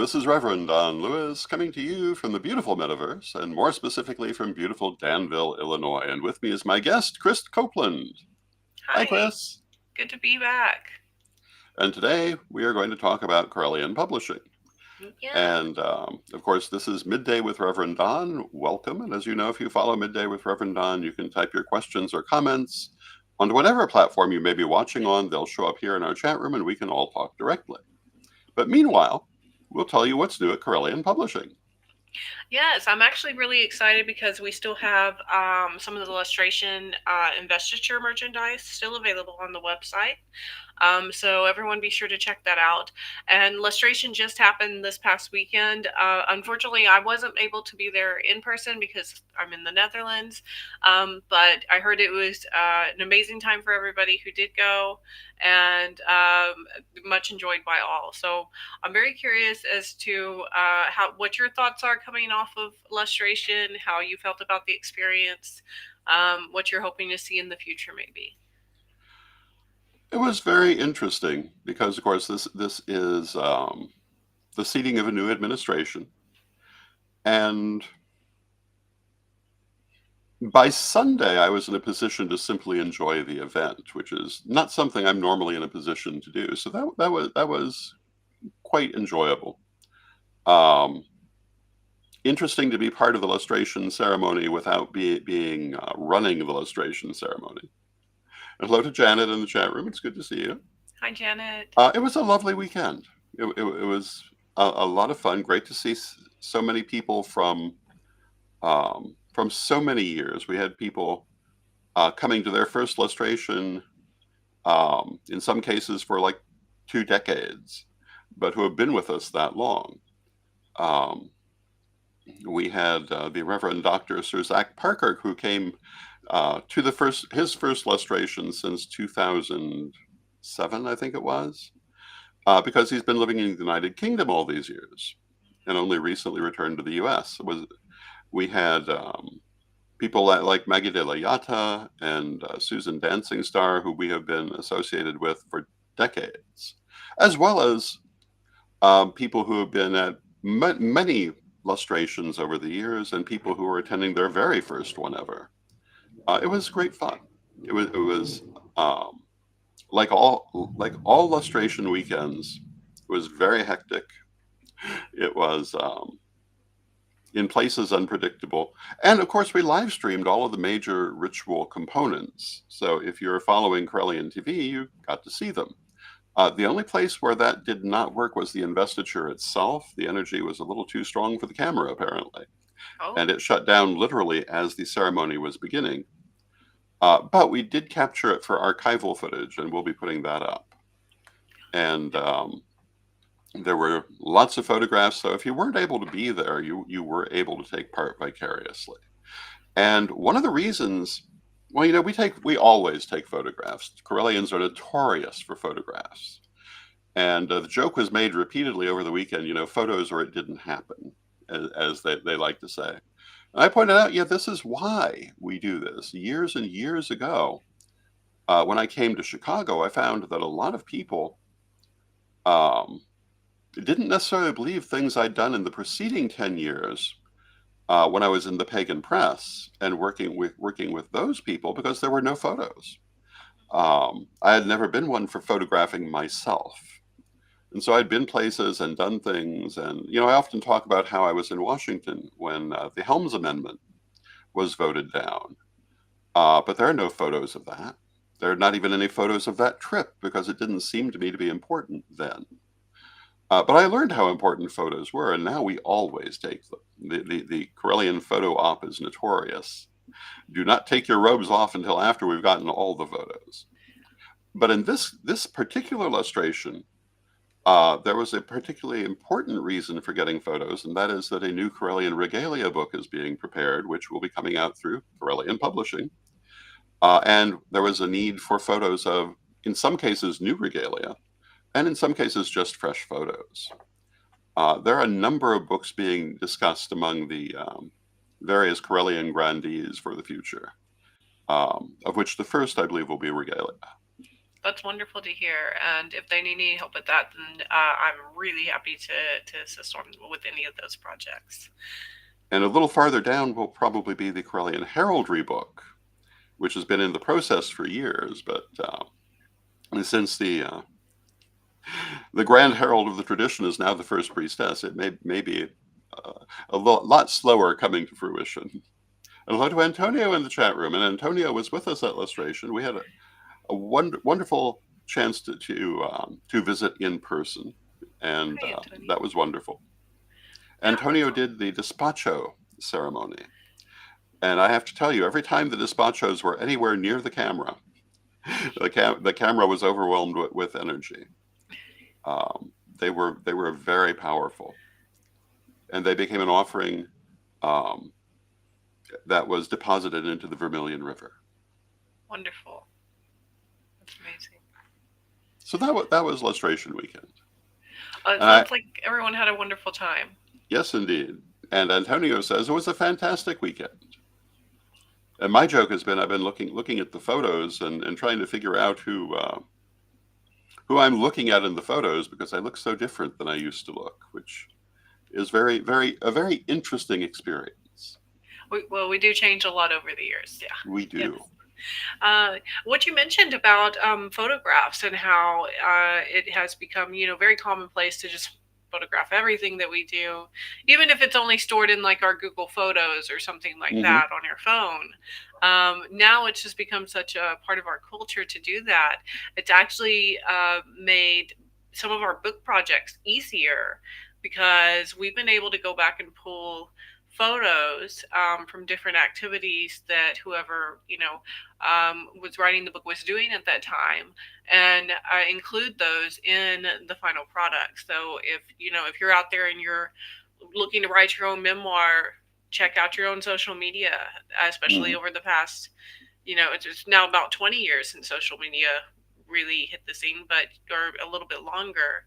this is Reverend Don Lewis coming to you from the beautiful metaverse, and more specifically from beautiful Danville, Illinois. And with me is my guest, Krys Copeland. Hi, Hi, Krys. good to be back. And today we are going to talk about Corellian publishing. Yeah, And of course, this is Midday with Reverend Don. Welcome. And as you know, if you follow Midday with Reverend Don, you can type your questions or comments onto whatever platform you may be watching on. They'll show up here in our chat room and we can all talk directly. But meanwhile, we'll tell you what's new at Corellian Publishing. yes, I'm actually really excited because we still have some of the illustration investiture merchandise still available on the website. So everyone be sure to check that out. And Lustration just happened this past weekend. Unfortunately, I wasn't able to be there in person because I'm in the Netherlands. But I heard it was an amazing time for everybody who did go, and much enjoyed by all. So I'm very curious as to what your thoughts are coming off of Lustration, how you felt about the experience, what you're hoping to see in the future, maybe. It was very interesting because, of course, this is the seating of a new administration, and by Sunday I was in a position to simply enjoy the event, which is not something I'm normally in a position to do. So that was quite enjoyable. Um, Interesting to be part of the lustration ceremony without being running the lustration ceremony. And hello to Janet in the chat room. It's good to see you. Hi, Janet. It was a lovely weekend. It was a lot of fun. Great to see so many people from so many years. We had people coming to their first lustration, in some cases for like 2 decades, but who have been with us that long. Um, we had the Reverend Dr. Sir Zach Parker, who came to his first lustration since 2007, I think it was, because he's been living in the United Kingdom all these years and only recently returned to the U.S. We had people like Maggie de la Yata and Susan Dancing Star, who we have been associated with for decades, as well as people who have been at many lustrations over the years and people who are attending their very first one ever. It was great fun. It was um, like all lustration weekends. It was very hectic. It was in places unpredictable. And of course, we live streamed all of the major ritual components. So if you're following Corellian TV, you got to see them. The only place where that did not work was the investiture itself. The energy was a little too strong for the camera, apparently. Oh, And it shut down literally as the ceremony was beginning. But we did capture it for archival footage, and we'll be putting that up. And there were lots of photographs, so if you weren't able to be there, you were able to take part vicariously. And one of the reasons, well, we always take photographs. Corellians are notorious for photographs. And the joke was made repeatedly over the weekend, photos or it didn't happen, as they like to say. And I pointed out, yeah, this is why we do this. Years and years ago, when I came to Chicago, I found that a lot of people um, didn't necessarily believe things I'd done in the preceding 10 years when I was in the pagan press and working with those people because there were no photos. I had never been one for photographing myself. And so I'd been places and done things. And, I often talk about how I was in Washington when the Helms Amendment was voted down. But there are no photos of that. There are not even any photos of that trip because it didn't seem to me to be important then. But I learned how important photos were, and now we always take them. The Corellian photo op is notorious. Do not take your robes off until after we've gotten all the photos. But in this particular illustration, there was a particularly important reason for getting photos, and that is that a new Corellian regalia book is being prepared, which will be coming out through Corellian Publishing. And there was a need for photos of, in some cases, new regalia, and in some cases, just fresh photos. There are a number of books being discussed among the various Corellian grandees for the future, of which the first, I believe, will be regalia. That's wonderful to hear. And if they need any help with that, then I'm really happy to assist on with any of those projects. And a little farther down will probably be the Corellian Heraldry book, which has been in the process for years, but since the Grand Herald of the tradition is now the first priestess, it may be a lot slower coming to fruition. And hello to Antonio in the chat room, and Antonio was with us at Lustration. We had a wonderful chance to visit in person, and Hi, Antonio. that was wonderful. Yeah. Antonio did the despacho ceremony, and I have to tell you, every time the despachos were anywhere near the camera, the camera was overwhelmed with energy. They were very powerful, and they became an offering that was deposited into the Vermilion River. Wonderful. That's amazing. So that was Lustration weekend. It sounds like everyone had a wonderful time. Yes, indeed. And Antonio says it was a fantastic weekend. And my joke has been I've been looking at the photos and trying to figure out who I'm looking at in the photos, because I look so different than I used to look, which is a very interesting experience. We do change a lot over the years. Yeah, we do. Yes. What you mentioned about photographs and how it has become, very commonplace to just photograph everything that we do, even if it's only stored in like our Google Photos or something like that on your phone. Now it's just become such a part of our culture to do that. It's actually made some of our book projects easier, because we've been able to go back and pull photos from different activities that whoever was writing the book was doing at that time, and include those in the final product. So if you're out there and you're looking to write your own memoir, check out your own social media, especially over the past, it's now about 20 years since social media really hit the scene, or a little bit longer.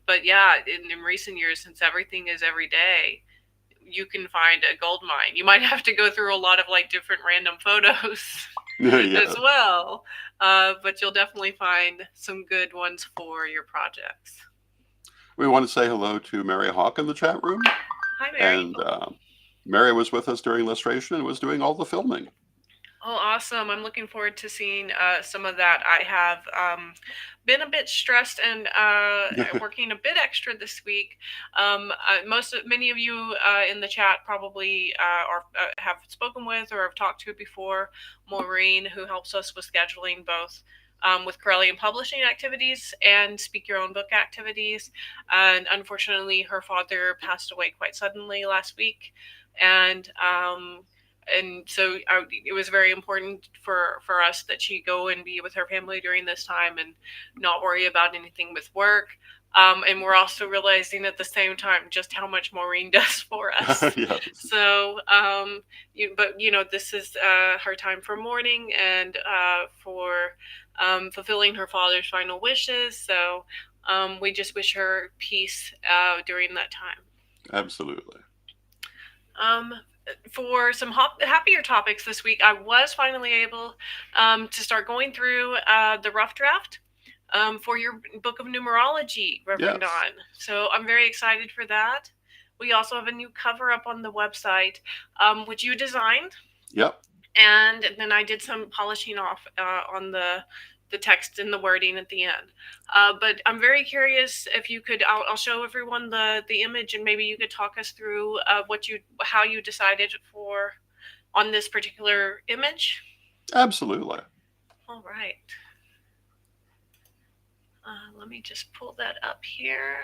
But yeah, in recent years, since everything is every day, you can find a gold mine. You might have to go through a lot of like different random photos as well, but you'll definitely find some good ones for your projects. We want to say hello to Mary Hawk in the chat room. Hi, Mary. And Mary was with us during Lustration and was doing all the filming. Oh, awesome. I'm looking forward to seeing some of that. I have been a bit stressed and working a bit extra this week. Many of you in the chat probably have spoken with or have talked to before Maureen, who helps us with scheduling both with Corellian publishing activities and speak your own book activities. And unfortunately, her father passed away quite suddenly last week. And so it was very important for us that she go and be with her family during this time and not worry about anything with work. And we're also realizing at the same time just how much Maureen does for us. Yes. So, this is her time for mourning and for fulfilling her father's final wishes. So we just wish her peace during that time. Absolutely. For some happier topics this week, I was finally able to start going through the rough draft for your book of numerology, Rev Don. So I'm very excited for that. We also have a new cover up on the website, which you designed. Yep. And then I did some polishing off on the text and the wording at the end. But I'm very curious if you could, I'll show everyone the image, and maybe you could talk us through how you decided on this particular image. Absolutely. All right. Let me just pull that up here.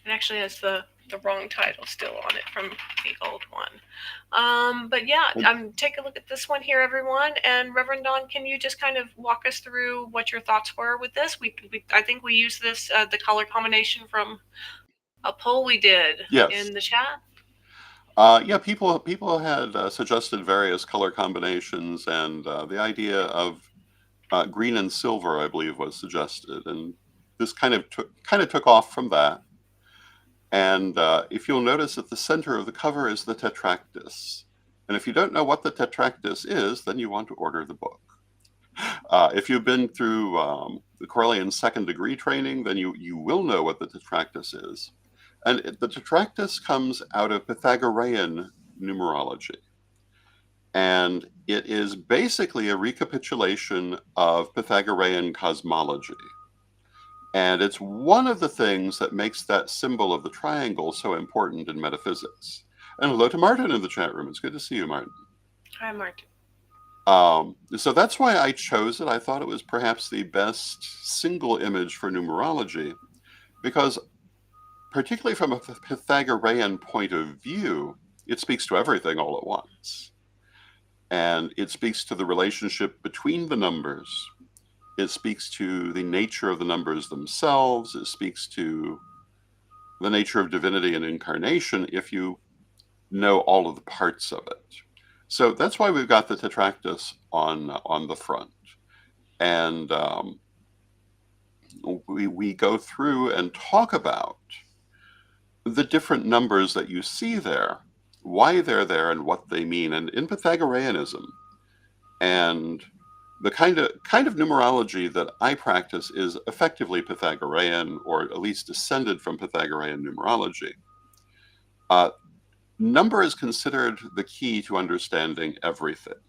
It actually has the wrong title still on it from the old one. But yeah, take a look at this one here, everyone. And Reverend Don, can you just kind of walk us through what your thoughts were with this? I think we used this, the color combination from a poll we did in the chat. Yeah, people had suggested various color combinations, and the idea of green and silver, I believe, was suggested, and this kind of took off from that. And if you'll notice at the center of the cover is the tetractys. And if you don't know what the tetractys is, then you want to order the book. If you've been through the Correllian second degree training, then you will know what the tetractys is. And the tetractys comes out of Pythagorean numerology. And it is basically a recapitulation of Pythagorean cosmology. And it's one of the things that makes that symbol of the triangle so important in metaphysics. And hello to Martin in the chat room. It's good to see you, Martin. Hi, Martin. So that's why I chose it. I thought it was perhaps the best single image for numerology, because particularly from a Pythagorean point of view, it speaks to everything all at once. And it speaks to the relationship between the numbers. It speaks to the nature of the numbers themselves. It speaks to the nature of divinity and incarnation if you know all of the parts of it. So that's why we've got the tetractys on the front. And we go through and talk about the different numbers that you see there, why they're there and what they mean. And in Pythagoreanism, and the kind of numerology that I practice is effectively Pythagorean, or at least descended from Pythagorean numerology. Number is considered the key to understanding everything.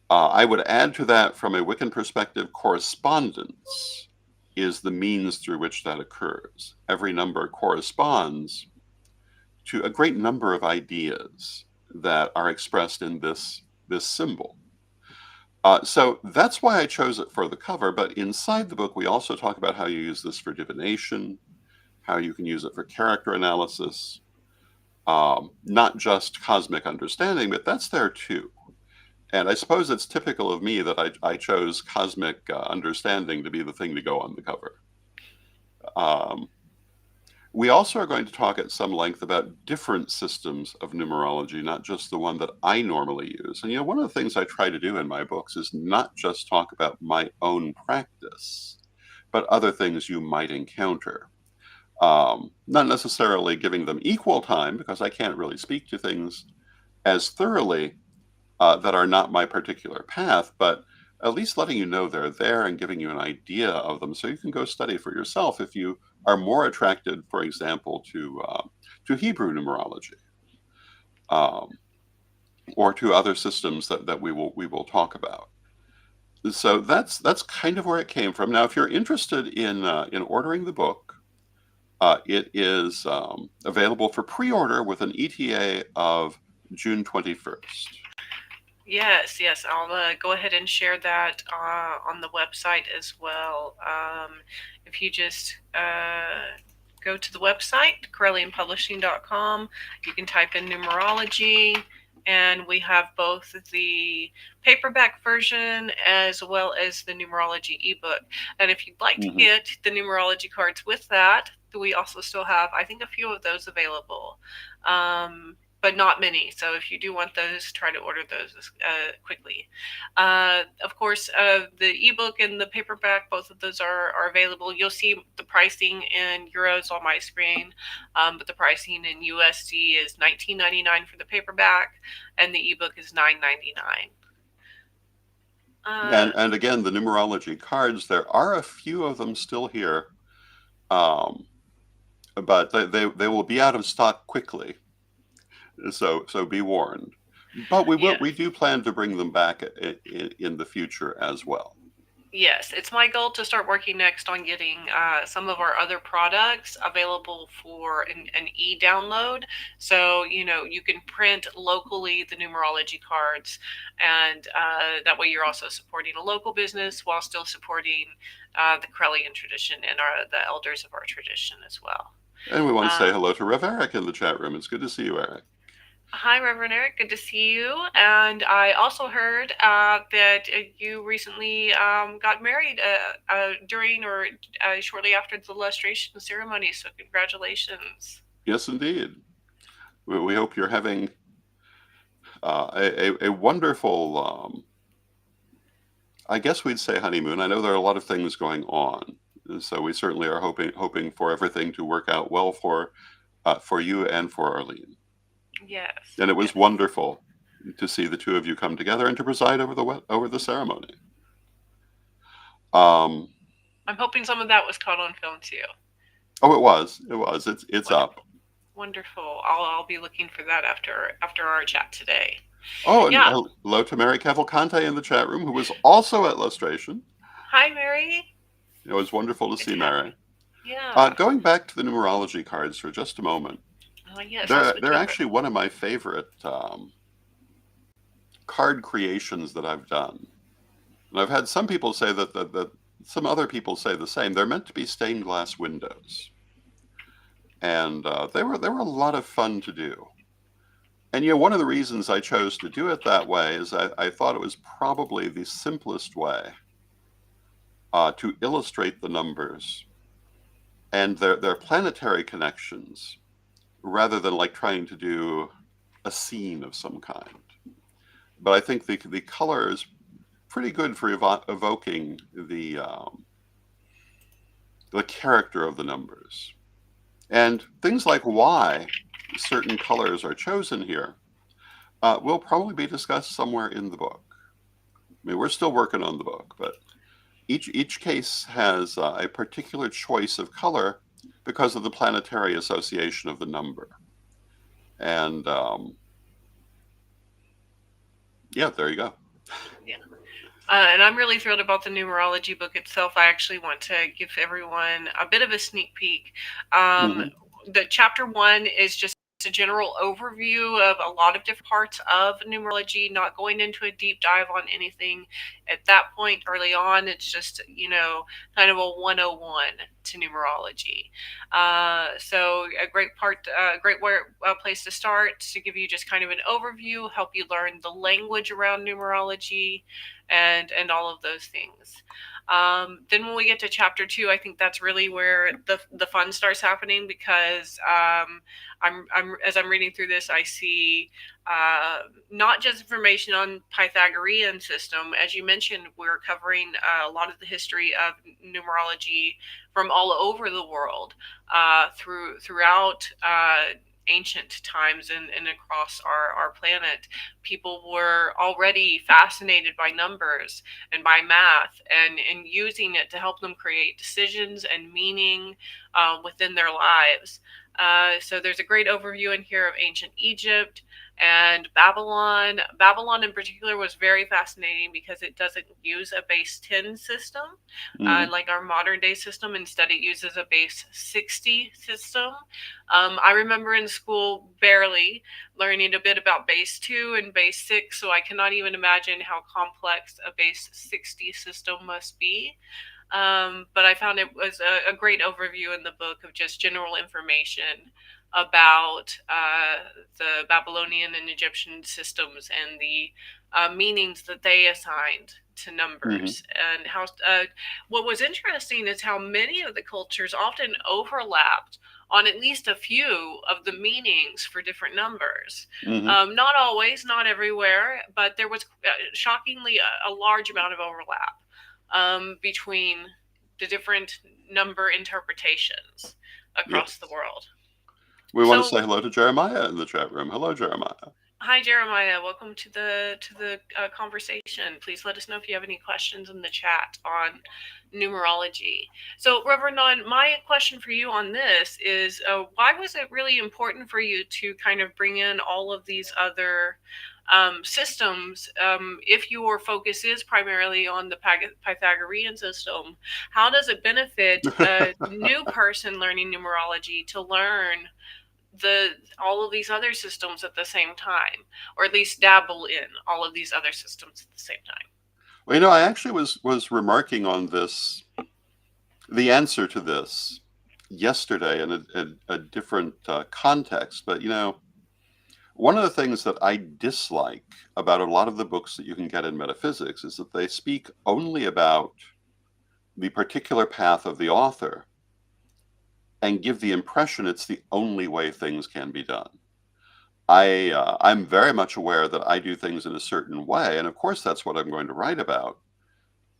I would add to that, from a Wiccan perspective, correspondence is the means through which that occurs. Every number corresponds to a great number of ideas that are expressed in this symbol. So that's why I chose it for the cover, but inside the book we also talk about how you use this for divination, how you can use it for character analysis, not just cosmic understanding, but that's there too. And I suppose it's typical of me that I chose cosmic understanding to be the thing to go on the cover. We also are going to talk at some length about different systems of numerology, not just the one that I normally use. And one of the things I try to do in my books is not just talk about my own practice, but other things you might encounter. Not necessarily giving them equal time, because I can't really speak to things as thoroughly that are not my particular path, but at least letting you know they're there and giving you an idea of them so you can go study for yourself if you are more attracted, for example, to Hebrew numerology, or to other systems that we will talk about. So that's kind of where it came from. Now, if you're interested in ordering the book, it is available for pre-order with an ETA of June 21st. Yes, I'll go ahead and share that on the website as well. If you just go to the website, CorrellianPublishing.com, you can type in numerology, and we have both the paperback version as well as the numerology ebook. And if you'd like to get the numerology cards with that, we also still have, I think, a few of those available. But not many. So if you do want those, try to order those quickly. Of course, the ebook and the paperback, both of those are available. You'll see the pricing in euros on my screen, but the pricing in USD is $19.99 for the paperback, and the ebook is $9.99. And again, the numerology cards, there are a few of them still here, but they will be out of stock quickly. So be warned. But we do plan to bring them back in the future as well. Yes, it's my goal to start working next on getting some of our other products available for an e-download. So, you can print locally the numerology cards, and that way you're also supporting a local business while still supporting the Correllian tradition and the elders of our tradition as well. And we want to say hello to Rev Eric in the chat room. It's good to see you, Eric. Hi, Reverend Eric. Good to see you. And I also heard that you recently got married during or shortly after the lustration ceremony. So congratulations. Yes, indeed. We hope you're having a wonderful, I guess we'd say honeymoon. I know there are a lot of things going on. So we certainly are hoping for everything to work out well for for you and for Arlene. Yes. And it was Yes. wonderful to see the two of you come together and to preside over the ceremony. Um, I'm hoping some of that was caught on film too. oh, it was. It was. It's up. Wonderful. Wonderful. I'll be looking for that after our chat today. Oh, and Yeah. hello to Mary Cavalcante in the chat room, who was also at Lustration. Hi, Mary. It was wonderful to Good see to have you. Mary. Yeah. Going back to the numerology cards for just a moment, Yes, I'll switch they're over. actually one of my favorite card creations that I've done. And I've had some people say that some other people say the same. They're meant to be stained glass windows, and they were a lot of fun to do. And one of the reasons I chose to do it that way is I thought it was probably the simplest way to illustrate the numbers and their planetary connections, rather than like trying to do a scene of some kind. But I think the color is pretty good for evoking the character of the numbers. And things like why certain colors are chosen here will probably be discussed somewhere in the book. I mean, we're still working on the book, but each case has a particular choice of color because of the planetary association of the number. And yeah, there you go. Yeah. And I'm really thrilled about the numerology book itself. I actually want to give everyone a bit of a sneak peek. Mm-hmm. The chapter 1 is just a general overview of a lot of different parts of numerology, not going into a deep dive on anything at that point early on. It's just, kind of a 101 to numerology. So a great place to start to give you just kind of an overview, help you learn the language around numerology, and all of those things. Then when we get to chapter 2, I think that's really where the fun starts happening, because as I'm reading through this, I see not just information on Pythagorean system. As you mentioned, we're covering a lot of the history of numerology from all over the world, throughout ancient times and across our planet. People were already fascinated by numbers and by math, and using it to help them create decisions and meaning within their lives. So there's a great overview in here of ancient Egypt and Babylon. Babylon in particular was very fascinating because it doesn't use a base 10 system like our modern day system. Instead, it uses a base 60 system. I remember in school barely learning a bit about base 2 and base 6, so I cannot even imagine how complex a base 60 system must be. But I found it was a great overview in the book of just general information about the Babylonian and Egyptian systems and the meanings that they assigned to numbers. And how what was interesting is how many of the cultures often overlapped on at least a few of the meanings for different numbers. Not always, not everywhere, but there was shockingly a large amount of overlap between the different number interpretations across the world. We want to say hello to Jeremiah in the chat room. Hello, Jeremiah. Hi, Jeremiah. Welcome to the conversation. Please let us know if you have any questions in the chat on numerology. So, Reverend Don, my question for you on this is, why was it really important for you to kind of bring in all of these other systems, if your focus is primarily on the Pythagorean system? How does it benefit a new person learning numerology to learn all of these other systems at the same time, or at least dabble in all of these other systems at the same time? Well, I actually was remarking on this, the answer to this, yesterday in a different context. But one of the things that I dislike about a lot of the books that you can get in metaphysics is that they speak only about the particular path of the author and give the impression it's the only way things can be done. I'm very much aware that I do things in a certain way, and of course that's what I'm going to write about.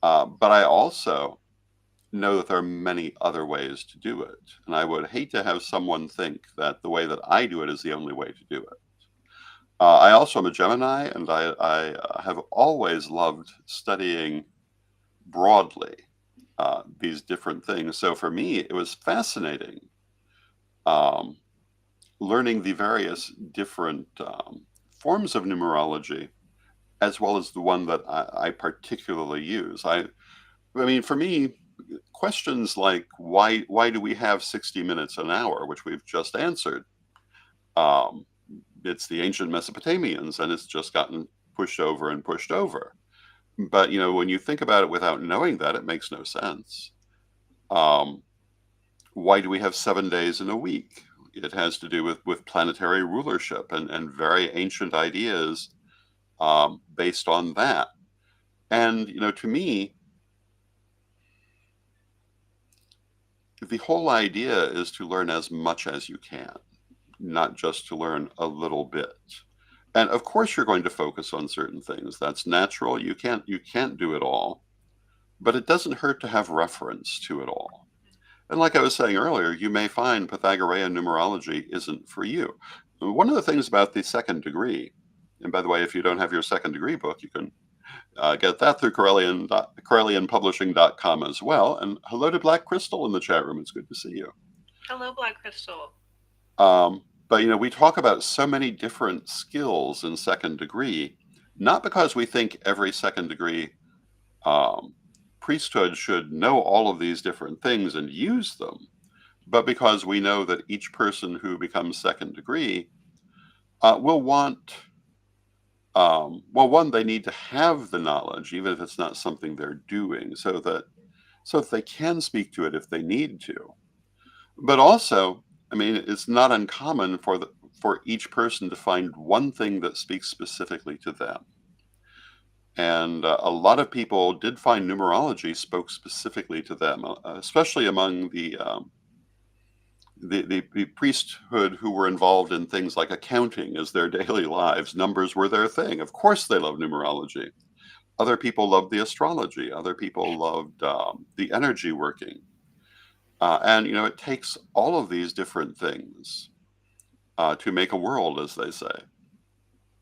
But I also know that there are many other ways to do it. And I would hate to have someone think that the way that I do it is the only way to do it. I also am a Gemini, and I have always loved studying broadly these different things. So for me, it was fascinating um, learning the various different forms of numerology, as well as the one that I particularly use. I mean, for me, questions like why do we have 60 minutes an hour, which we've just answered, um, it's the ancient Mesopotamians, and it's just gotten pushed over and pushed over. But when you think about it without knowing that, it makes no sense. Um, why do we have 7 days in a week? It has to do with planetary rulership and very ancient ideas based on that. And to me, the whole idea is to learn as much as you can, not just to learn a little bit. And of course, you're going to focus on certain things. That's natural. You can't do it all, but it doesn't hurt to have reference to it all. And like I was saying earlier, you may find Pythagorean numerology isn't for you. One of the things about the second degree, and by the way, if you don't have your second degree book, you can get that through CorellianPublishing.com as well. And hello to Black Crystal in the chat room. It's good to see you. Hello, Black Crystal. But we talk about so many different skills in second degree, not because we think every second degree um, priesthood should know all of these different things and use them, but because we know that each person who becomes second degree will want, well, one, they need to have the knowledge, even if it's not something they're doing, so that they can speak to it if they need to. But also, I mean, it's not uncommon for each person to find one thing that speaks specifically to them. And a lot of people did find numerology spoke specifically to them, especially among the priesthood who were involved in things like accounting as their daily lives. Numbers were their thing. Of course, they loved numerology. Other people loved the astrology. Other people loved the energy working. And it takes all of these different things to make a world, as they say.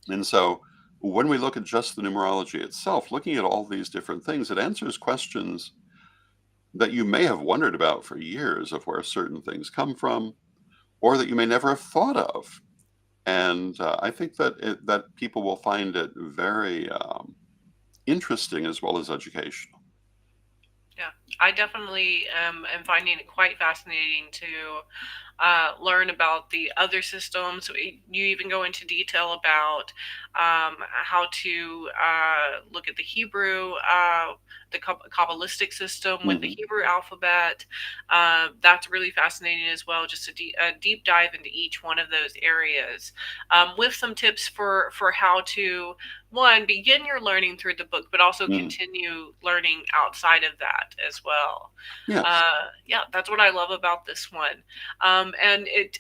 And so when we look at just the numerology itself, looking at all these different things, it answers questions that you may have wondered about for years, of where certain things come from, or that you may never have thought of. And I think that people will find it very interesting as well as educational. Yeah, I definitely am finding it quite fascinating to learn about the other systems. You even go into detail about how to look at the Hebrew, the Kabbalistic system with the Mhm. Hebrew alphabet. That's really fascinating as well, just a deep dive into each one of those areas, with some tips for how to, one, begin your learning through the book, but also Mhm. continue learning outside of that as well. Yes. Yeah, that's what I love about this one. And it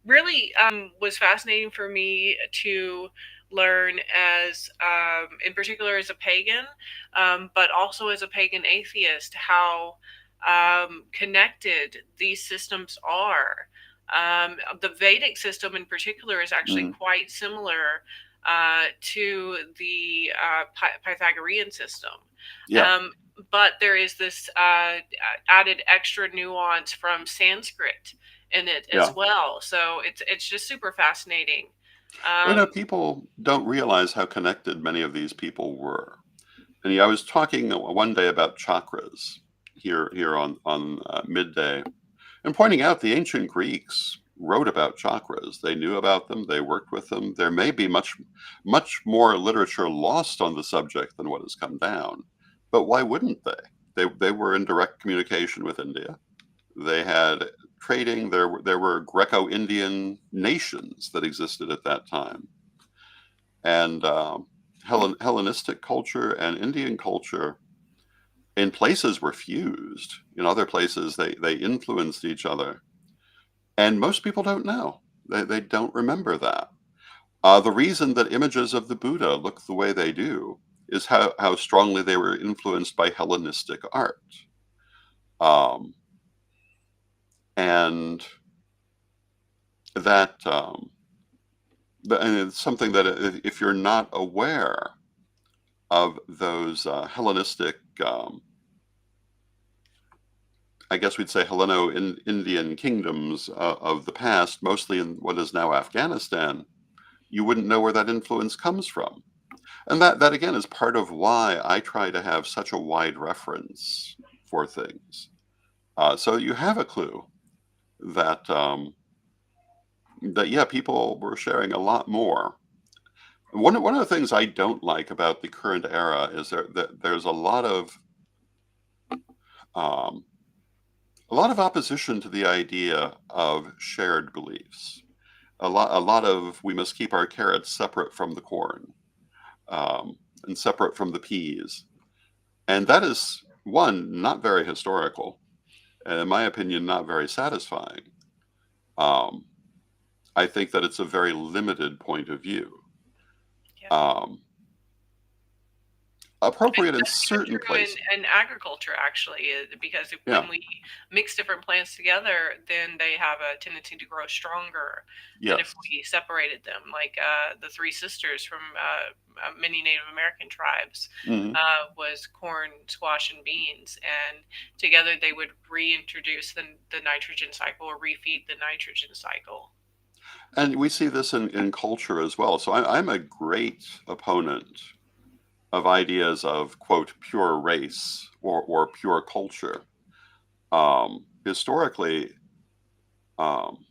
really was fascinating for me to learn as, in particular, as a pagan, but also as a pagan atheist, how connected these systems are. The Vedic system, in particular, is actually Mhm. quite similar to the Pythagorean system. Yeah. Um, but there is this added extra nuance from Sanskrit in it Yeah. as well. So it's just super fascinating. Well, Um, people don't realize how connected many of these people were. And I was talking one day about chakras here on Midday, and pointing out the ancient Greeks wrote about chakras. They knew about them. They worked with them. There may be much more literature lost on the subject than what has come down, but why wouldn't they? They were in direct communication with India. They had trading. There were Greco-Indian nations that existed at that time, and Hellenistic culture and Indian culture in places were fused. In other places, they influenced each other. And most people don't know. They don't remember that. The reason that images of the Buddha look the way they do is how strongly they were influenced by Hellenistic art. um, and that and it's something that if you're not aware of those Hellenistic, I guess we'd say Helleno-Indian kingdoms of the past, mostly in what is now Afghanistan, you wouldn't know where that influence comes from. And that again is part of why I try to have such a wide reference for things. So you have a clue that that yeah, people were sharing a lot more. One of the things I don't like about the current era is that there's um, a lot of opposition to the idea of shared beliefs. A lot of we must keep our carrots separate from the corn, and separate from the peas, and that is one not very historical, and in my opinion, not very satisfying. Um, I think that it's a very limited point of view. Yeah. Um, appropriate in That's even certain true places. in agriculture, actually, because Yeah. when we mix different plants together, then they have a tendency to grow stronger than if Yes. we separated them. Like the three sisters from many Native American tribes Hmm. was corn, squash, and beans, and together they would reintroduce the nitrogen cycle or refeed the nitrogen cycle. And we see this in culture as well. So I'm a great opponent of ideas of, quote, pure race or pure culture. Historically, um,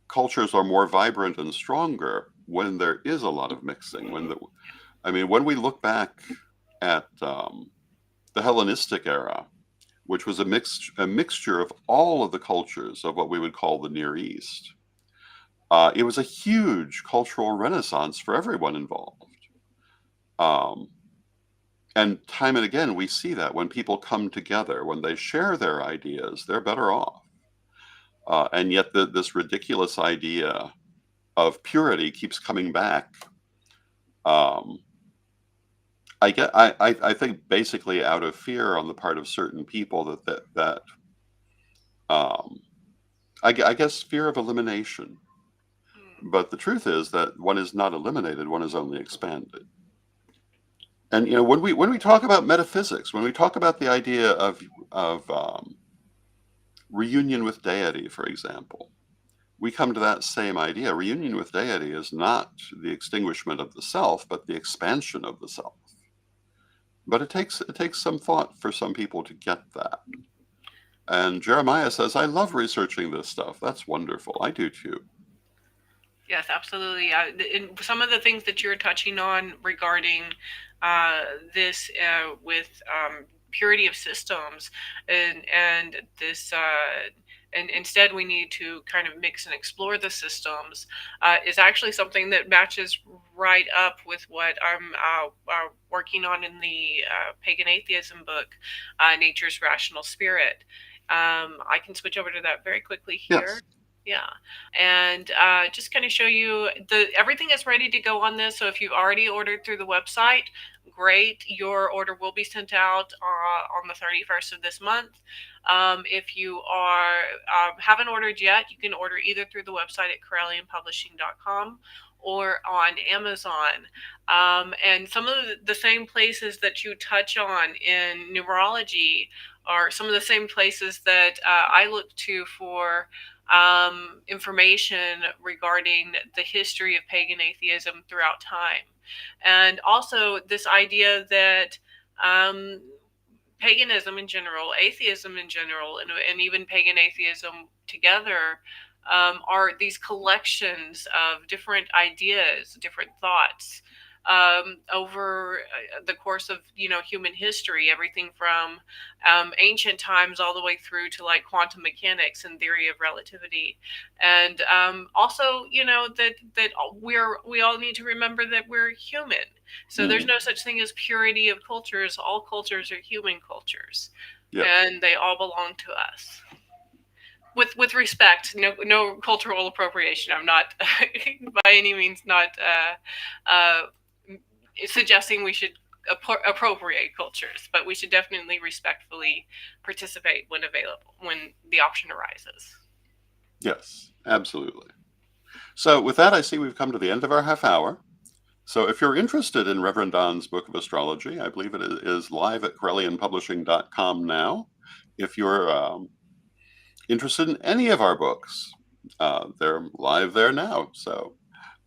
cultures are more vibrant and stronger when there is a lot of mixing. I mean, when we look back at the Hellenistic era, which was a mixture of all of the cultures of what we would call the Near East, it was a huge cultural renaissance for everyone involved. Um, and time and again, we see that when people come together, when they share their ideas, they're better off. And yet, this ridiculous idea of purity keeps coming back. Um, I think basically out of fear on the part of certain people that um, I guess fear of elimination. Hmm. But the truth is that one is not eliminated; one is only expanded. And you know, when we talk about metaphysics, when we talk about the idea of reunion with deity, for example, we come to that same idea. Reunion with deity is not the extinguishment of the self, but the expansion of the self. But it takes some thought for some people to get that. And Jeremiah says, "I love researching this stuff. That's wonderful. I do too." Yes, absolutely. And some of the things that you're touching on regarding uh, this with purity of systems and this. And instead, we need to kind of mix and explore the systems. Is actually something that matches right up with what I'm working on in the pagan atheism book, Nature's Rational Spirit. I can switch over to that very quickly here. Yes. Yeah, and just kind of show you everything is ready to go on this. So if you've already ordered through the website, great. Your order will be sent out on the 31st of this month. If you haven't ordered yet, you can order either through the website at CorellianPublishing.com or on Amazon. And some of the same places that you touch on in numerology are some of the same places that I look to for information regarding the history of pagan atheism throughout time. And also, this idea that um, paganism in general, atheism in general, and even pagan atheism together are these collections of different ideas, different thoughts over the course of human history, everything from ancient times all the way through to like quantum mechanics and theory of relativity, and also that we all need to remember that we're human. So there's Mm. no such thing as purity of cultures. All cultures are human cultures, Yes. and they all belong to us. With respect, no cultural appropriation. I'm not by any means not suggesting we should appropriate cultures, but we should definitely respectfully participate when available, when the option arises. Yes, absolutely. So with that, I see we've come to the end of our half hour. So if you're interested in Reverend Don's Book of Astrology, I believe it is live at CorellianPublishing.com now. If you're interested in any of our books, they're live there now. So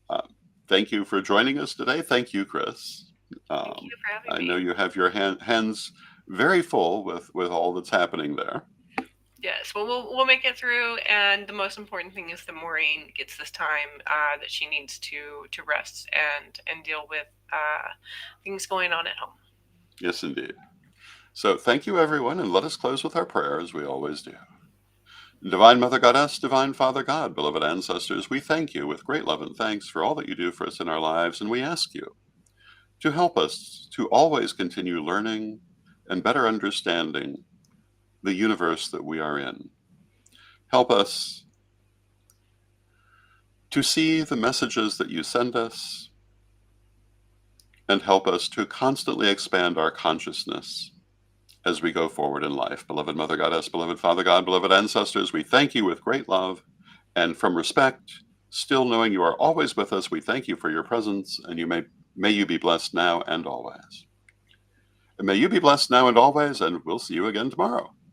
uh, thank you for joining us today. Thank you, Krys. Thank you for having I me. know you have your hands very full with all that's happening there. Yes, well, we'll make it through, and the most important thing is that Maureen gets this time that she needs to rest and deal with things going on at home. Yes, indeed. So thank you, everyone, and let us close with our prayer as we always do. Divine Mother Goddess, Divine Father God, beloved ancestors, we thank you with great love and thanks for all that you do for us in our lives, and we ask you to help us to always continue learning and better understanding the universe that we are in. Help us to see the messages that you send us, and help us to constantly expand our consciousness as we go forward in life. Beloved Mother Goddess, beloved Father God, beloved ancestors, we thank you with great love, and from respect, still knowing you are always with us, we thank you for your presence, and may you be blessed now and always. And may you be blessed now and always, and we'll see you again tomorrow.